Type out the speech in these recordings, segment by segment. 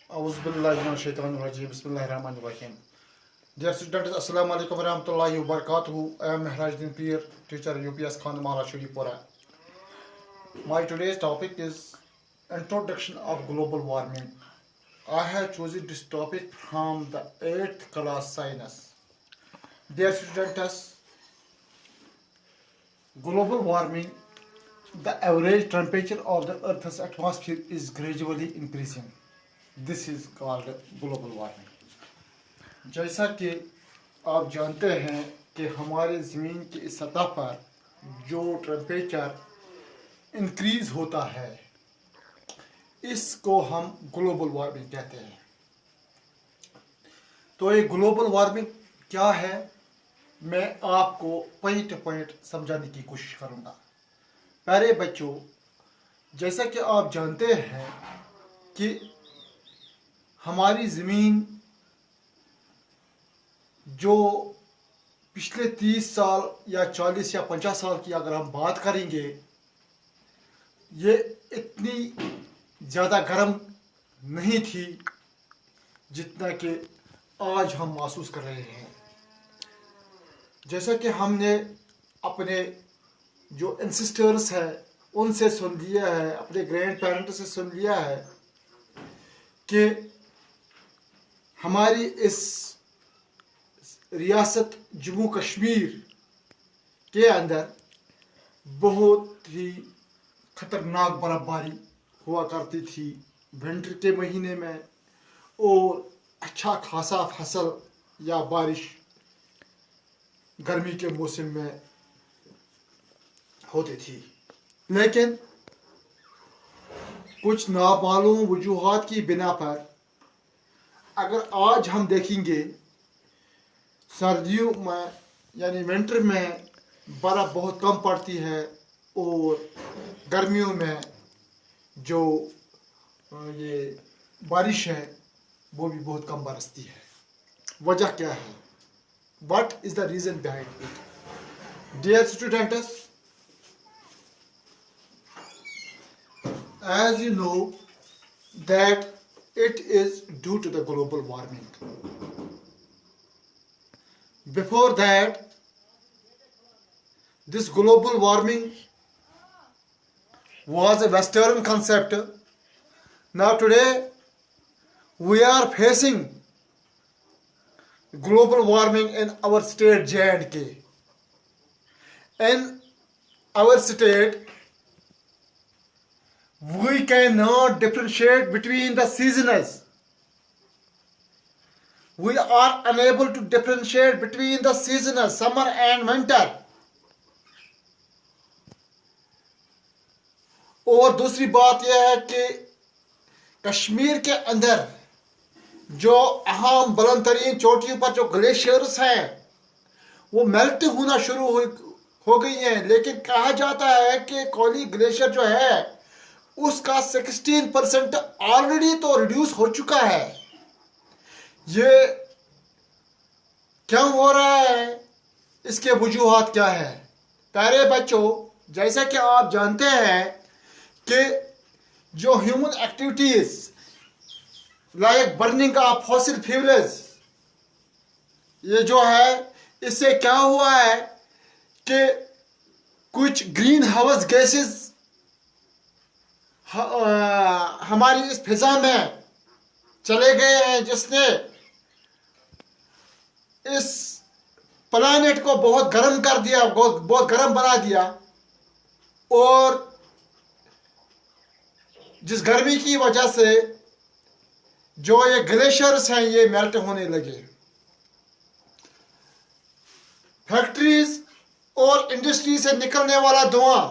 Auzubillahiminash-shaytanir-rajim. Bismillahir-rahmanir-rahim. Dear students, Assalamu alaikum warahmatullahi wabarakatuh. I am Mehrajuddin Peer, teacher UPS Khan Mahara Shuripura. My today's topic is Introduction of Global Warming. I have chosen this topic from the 8th class science. Dear students, global warming, the average temperature of the Earth's atmosphere is gradually increasing. This is called global warming. जैसा कि आप जानते हैं कि हमारे ज़मीन की सतह पर जो टेम्परेचर इंक्रीज़ होता है इसको हम ग्लोबल वार्मिंग कहते हैं। तो ये ग्लोबल वार्मिंग क्या है, मैं आपको पॉइंट टू पॉइंट समझाने की कोशिश करूंगा। प्यारे बच्चों, जैसा कि आप जानते हैं कि हमारी ज़मीन जो पिछले 30 साल या 40 या 50 साल की अगर हम बात करेंगे, ये इतनी ज़्यादा गर्म नहीं थी जितना कि आज हम महसूस कर रहे हैं। जैसा कि हमने अपने जो एंसेस्टर्स हैं उनसे सुन लिया है, अपने ग्रैंड पेरेंट्स से सुन लिया है कि हमारी इस रियासत जम्मू कश्मीर के अंदर बहुत ही खतरनाक बर्फबारी हुआ करती थी विंटर के महीने में, और अच्छा खासा फसल या बारिश गर्मी के मौसम में होती थी। लेकिन कुछ नामालूम वजूहात की बिना पर अगर आज हम देखेंगे, सर्दियों में यानी विंटर में बर्फ़ बहुत कम पड़ती है और गर्मियों में जो ये बारिश है वो भी बहुत कम बरसती है। वजह क्या है? What is the reason behind it? Dear students, as you know that it is due to the global warming. Before that, this global warming was a Western concept. Now today, we are facing global warming in our state J&K. In our state, we cannot differentiate between the seasons. We are unable to differentiate between the seasons, summer and winter. और दूसरी बात यह है कि कश्मीर के अंदर जो अहम बुलंद तरीन चोटियों पर जो ग्लेशियर्स हैं वो मेल्ट होना शुरू हो गई हैं, लेकिन कहा जाता है कि कोली ग्लेशियर जो है उसका 16% ऑलरेडी तो रिड्यूस हो चुका है। ये क्यों हो रहा है, इसके वजूहात क्या है? प्यारे बच्चों, जैसा कि आप जानते हैं कि जो human activities like burning of fossil fuels, ये जो है इससे क्या हुआ है कि कुछ ग्रीन हाउस गैसेस हमारी इस फिजा में चले गए हैं, जिसने इस प्लैनेट को बहुत गर्म कर दिया, बहुत गर्म बना दिया, और जिस गर्मी की वजह से जो ये ग्लेशियर्स हैं ये मेल्ट होने लगे। फैक्ट्रीज और इंडस्ट्री से निकलने वाला धुआं,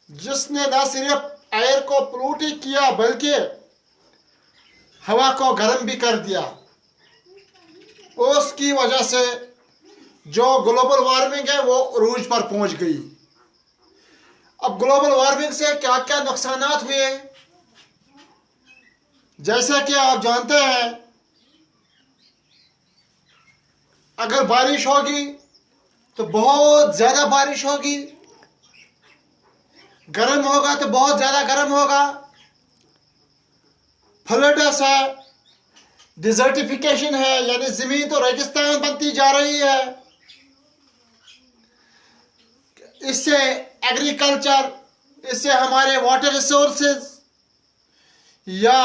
जिसने न सिर्फ एयर को पोल्यूट ही किया बल्कि हवा को गर्म भी कर दिया, उसकी वजह से जो ग्लोबल वार्मिंग है वो अरूज पर पहुंच गई। अब ग्लोबल वार्मिंग से क्या क्या नुकसानात हुए, जैसा कि आप जानते हैं, अगर बारिश होगी तो बहुत ज्यादा बारिश होगी, गर्म होगा तो बहुत ज्यादा गर्म होगा, फ्लड्स है, डिजर्टिफिकेशन है, यानी जमीन तो रेगिस्तान बनती जा रही है। इससे एग्रीकल्चर, इससे हमारे वाटर रिसोर्सेज या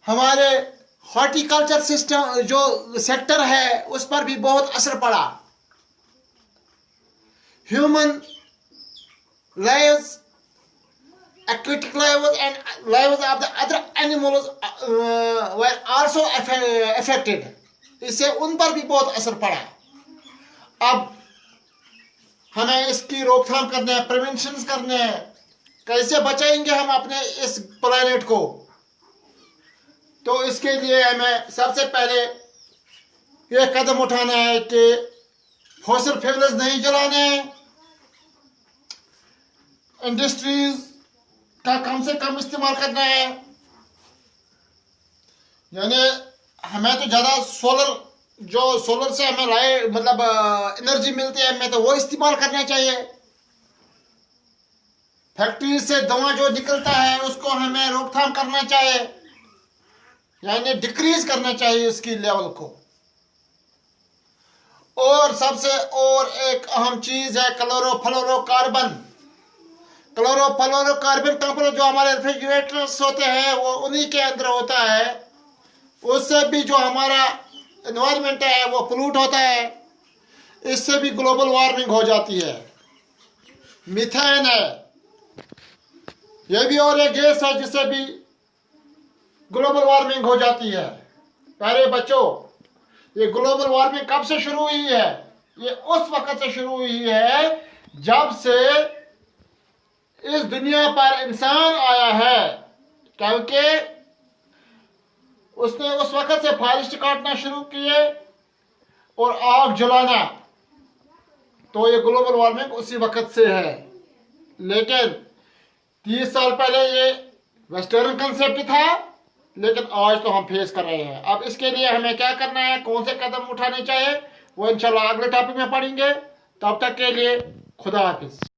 हमारे हॉर्टिकल्चर सिस्टम जो सेक्टर है उस पर भी बहुत असर पड़ा। Human lives, aquatic lives and lives of the other animals were also affected. इससे उन पर भी बहुत असर पड़ा। अब हमें इसकी रोकथाम करने हैं, प्रिवेंशन करने हैं। कैसे बचाएंगे हम अपने इस प्लेनेट को? तो इसके लिए हमें सबसे पहले ये कदम उठाना है कि फॉसिल फ्यूल्स नहीं जलाने, इंडस्ट्रीज का कम से कम इस्तेमाल करना है। यानी हमें तो ज़्यादा सोलर से हमें मतलब एनर्जी मिलती है, हमें तो वो इस्तेमाल करना चाहिए। फैक्ट्री से धुआं जो निकलता है उसको हमें रोकथाम करना चाहिए, यानी डिक्रीज करना चाहिए उसकी लेवल को। और सबसे और एक अहम चीज है क्लोरोफ्लोरोकार्बन। क्लोरोफ्लोरोकार्बन कंपोनेंट जो हमारे रेफ्रिजरेटर्स होते हैं वो उन्हीं के अंदर होता है। उससे भी जो हमारा एनवायरनमेंट है वो पोल्यूट होता है। इससे भी ग्लोबल वार्मिंग हो जाती है। मीथेन है, यह भी और एक गैस है जिससे भी ग्लोबल वार्मिंग हो जाती है। प्यारे बच्चों, ये ग्लोबल वार्मिंग कब से शुरू हुई है? ये उस वक्त से शुरू हुई है जब से इस दुनिया पर इंसान आया है, क्योंकि उसने उस वक्त से फॉरेस्ट काटना शुरू किए और आग जलाना। तो ये ग्लोबल वार्मिंग उसी वक्त से है। लेकिन 30 साल पहले ये वेस्टर्न कंसेप्ट था, लेकिन आज तो हम फेस कर रहे हैं। अब इसके लिए हमें क्या करना है, कौन से कदम उठाने चाहिए, वो इंशाल्लाह अगले टॉपिक में पढ़ेंगे। तब तक के लिए खुदा हाफिज।